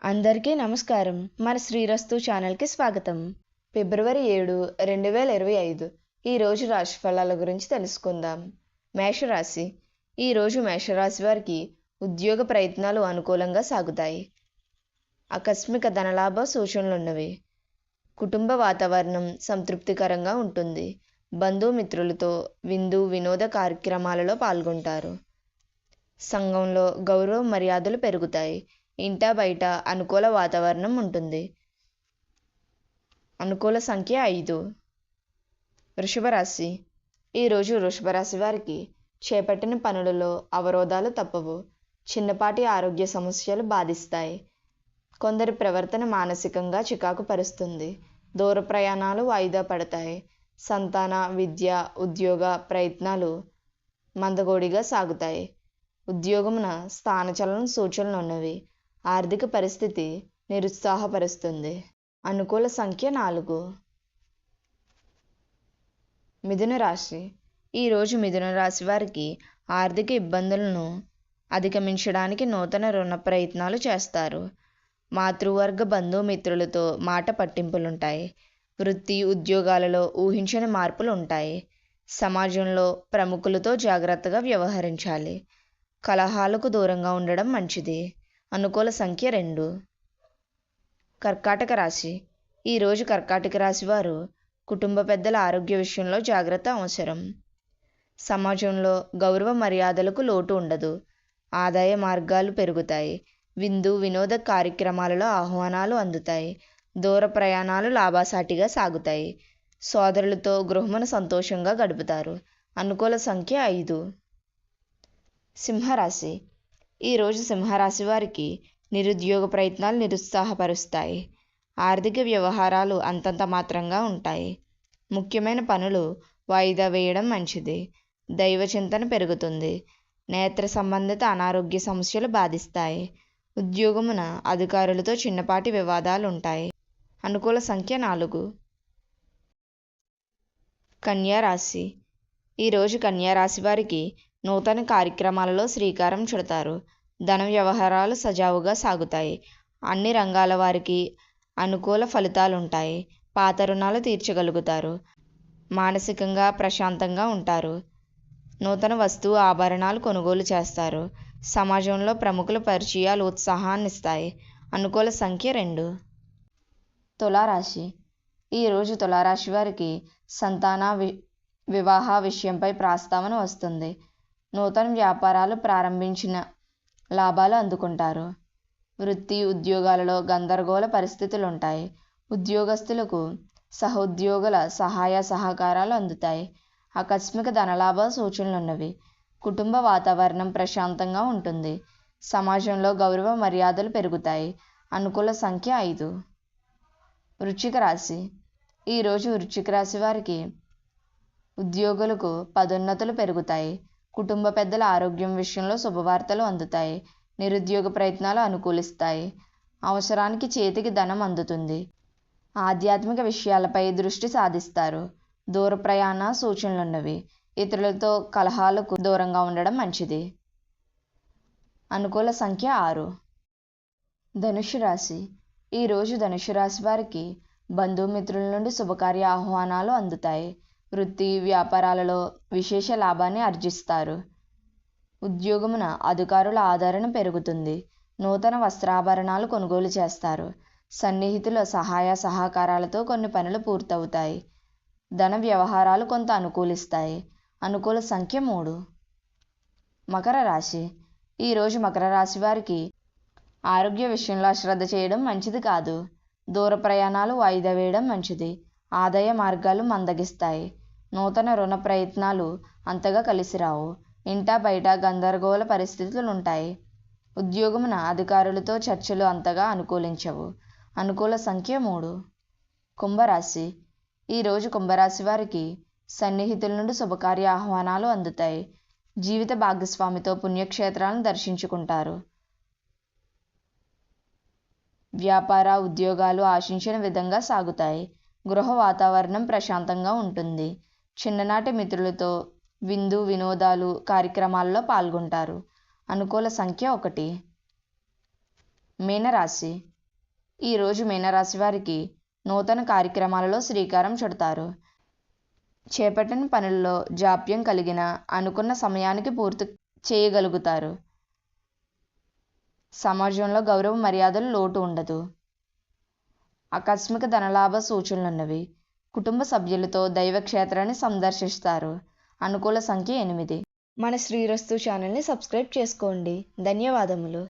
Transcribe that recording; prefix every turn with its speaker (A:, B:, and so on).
A: అందరికీ నమస్కారం. మన శ్రీరస్తు ఛానల్కి స్వాగతం. ఫిబ్రవరి 7, 2025 ఈరోజు రాశి ఫలాల గురించి తెలుసుకుందాం. మేషరాశి. ఈరోజు మేషరాశి వారికి ఉద్యోగ ప్రయత్నాలు అనుకూలంగా సాగుతాయి. ఆకస్మిక ధనలాభ సూచనలున్నవి. కుటుంబ వాతావరణం సంతృప్తికరంగా ఉంటుంది. బంధుమిత్రులతో విందు వినోద కార్యక్రమాలలో పాల్గొంటారు. సంఘంలో గౌరవ మర్యాదలు పెరుగుతాయి. ఇంటా బయట అనుకూల వాతావరణం ఉంటుంది. అనుకూల సంఖ్య 5. వృషభ రాశి. ఈరోజు వృషభ రాశి వారికి చేపట్టిన పనులలో అవరోధాలు తప్పవు. చిన్నపాటి ఆరోగ్య సమస్యలు బాధిస్తాయి. కొందరి ప్రవర్తన మానసికంగా చికాకు పరుస్తుంది. దూర ప్రయాణాలు వాయిదా పడతాయి. సంతాన, విద్య, ఉద్యోగ ప్రయత్నాలు మందగోడిగా సాగుతాయి. ఉద్యోగమున స్థానచలన సూచనలు ఉన్నవి. ఆర్థిక పరిస్థితి నిరుత్సాహపరుస్తుంది. అనుకూల సంఖ్య 4. మిథున రాశి. ఈరోజు మిథున రాశి వారికి ఆర్థిక ఇబ్బందులను అధిగమించడానికి నూతన రుణ ప్రయత్నాలు చేస్తారు. మాతృవర్గ బంధుమిత్రులతో మాట పట్టింపులుంటాయి. వృత్తి ఉద్యోగాలలో ఊహించని మార్పులు ఉంటాయి. సమాజంలో ప్రముఖులతో జాగ్రత్తగా వ్యవహరించాలి. కలహాలకు దూరంగా ఉండడం మంచిది. అనుకూల సంఖ్య 2. కర్కాటక రాశి. ఈరోజు కర్కాటక రాశి వారు కుటుంబ పెద్దల ఆరోగ్య విషయంలో జాగ్రత్త అవసరం. సమాజంలో గౌరవ మర్యాదలకు లోటు ఉండదు. ఆదాయ మార్గాలు పెరుగుతాయి. విందు వినోద కార్యక్రమాలలో ఆహ్వానాలు అందుతాయి. దూర ప్రయాణాలు లాభసాటిగా సాగుతాయి. సోదరులతో గృహమును సంతోషంగా గడుపుతారు. అనుకూల సంఖ్య 5. సింహరాశి. ఈరోజు సింహరాశి వారికి నిరుద్యోగ ప్రయత్నాలు నిరుత్సాహపరుస్తాయి. ఆర్థిక వ్యవహారాలు అంతంత మాత్రంగా ఉంటాయి. ముఖ్యమైన పనులు వాయిదా వేయడం మంచిది. దైవ చింతన పెరుగుతుంది. నేత్ర సంబంధిత అనారోగ్య సమస్యలు బాధిస్తాయి. ఉద్యోగమున అధికారులతో చిన్నపాటి వివాదాలు ఉంటాయి. అనుకూల సంఖ్య 4. కన్యా రాశి. ఈరోజు కన్యా రాశి వారికి నూతన కార్యక్రమాలలో శ్రీకారం చుడతారు. ధన వ్యవహారాలు సజావుగా సాగుతాయి. అన్ని రంగాల వారికి అనుకూల ఫలితాలుంటాయి. పాత రుణాలు తీర్చగలుగుతారు. మానసికంగా ప్రశాంతంగా ఉంటారు. నూతన వస్తువు ఆభరణాలు కొనుగోలు చేస్తారు. సమాజంలో ప్రముఖుల పరిచయాలు ఉత్సాహాన్నిస్తాయి. అనుకూల సంఖ్య 2. తులారాశి. ఈరోజు తులారాశి వారికి సంతాన వివాహ విషయంపై ప్రస్తావన వస్తుంది. నూతన వ్యాపారాలు ప్రారంభించిన లాభాలు అందుకుంటారు. వృత్తి ఉద్యోగాలలో గందరగోళ పరిస్థితులుంటాయి. ఉద్యోగస్తులకు సహోద్యోగుల సహాయ సహకారాలు అందుతాయి. ఆకస్మిక ధనలాభ సూచనలున్నవి. కుటుంబ వాతావరణం ప్రశాంతంగా ఉంటుంది. సమాజంలో గౌరవ మర్యాదలు పెరుగుతాయి. అనుకూల సంఖ్య 5. వృశ్చిక రాశి. ఈరోజు వృశ్చిక రాశి వారికి ఉద్యోగులకు పదోన్నతులు పెరుగుతాయి. కుటుంబ పెద్దల ఆరోగ్యం విషయంలో శుభవార్తలు అందుతాయి. నిరుద్యోగ ప్రయత్నాలు అనుకూలిస్తాయి. అవసరానికి చేతికి ధనం అందుతుంది. ఆధ్యాత్మిక విషయాలపై దృష్టి సాధిస్తారు. దూర ప్రయాణ సూచనలున్నవి. ఇతరులతో కలహాలకు దూరంగా ఉండడం మంచిది. అనుకూల సంఖ్య 6. ధనుస్సు రాశి. ఈరోజు ధనుస్సు రాశి వారికి బంధుమిత్రుల నుండి శుభకార్య ఆహ్వానాలు అందుతాయి. వృత్తి వ్యాపారాలలో విశేష లాభాన్ని ఆర్జిస్తారు. ఉద్యోగమున అధికారుల ఆదరణ పెరుగుతుంది. నూతన వస్త్రాభరణాలు కొనుగోలు చేస్తారు. సన్నిహితుల సహాయ సహకారాలతో కొన్ని పనులు పూర్తవుతాయి. ధన వ్యవహారాలు కొంత అనుకూలిస్తాయి. అనుకూల సంఖ్య 3. మకర రాశి. ఈరోజు మకర రాశి వారికి ఆరోగ్య విషయంలో అశ్రద్ధ చేయడం మంచిది కాదు. దూర ప్రయాణాలు వాయిదా వేయడం మంచిది. ఆదాయ మార్గాలు మందగిస్తాయి. నూతన రుణ ప్రయత్నాలు అంతగా కలిసిరావు. ఇంటా బయట గందరగోళ పరిస్థితులుంటాయి. ఉద్యోగమున అధికారులతో చర్చలు అంతగా అనుకూలించవు. అనుకూల సంఖ్య 3. కుంభరాశి. ఈరోజు కుంభరాశి వారికి సన్నిహితుల నుండి శుభకార్య ఆహ్వానాలు అందుతాయి. జీవిత భాగస్వామితో పుణ్యక్షేత్రాలను దర్శించుకుంటారు. వ్యాపార ఉద్యోగాలు ఆశించిన విధంగా సాగుతాయి. గృహ వాతావరణం ప్రశాంతంగా ఉంటుంది. చిన్ననాటి మిత్రులతో విందు వినోదాలు కార్యక్రమాల్లో పాల్గొంటారు. అనుకూల సంఖ్య 1. మీనరాశి. ఈరోజు మీనరాశి వారికి నూతన కార్యక్రమాలలో శ్రీకారం చుడతారు. చేపట్టిన పనుల్లో జాప్యం కలిగిన అనుకున్న సమయానికి పూర్తి చేయగలుగుతారు. సమాజంలో గౌరవ మర్యాదలు లోటు ఉండదు. ఆకస్మిక ధనలాభ సూచనలున్నవి. కుటుంబ సభ్యులతో దైవక్షేత్రాన్ని సందర్శిస్తారు. అనుకూల సంఖ్య 8. మన శ్రీరస్తు ఛానల్ని సబ్స్క్రైబ్ చేసుకోండి. ధన్యవాదములు.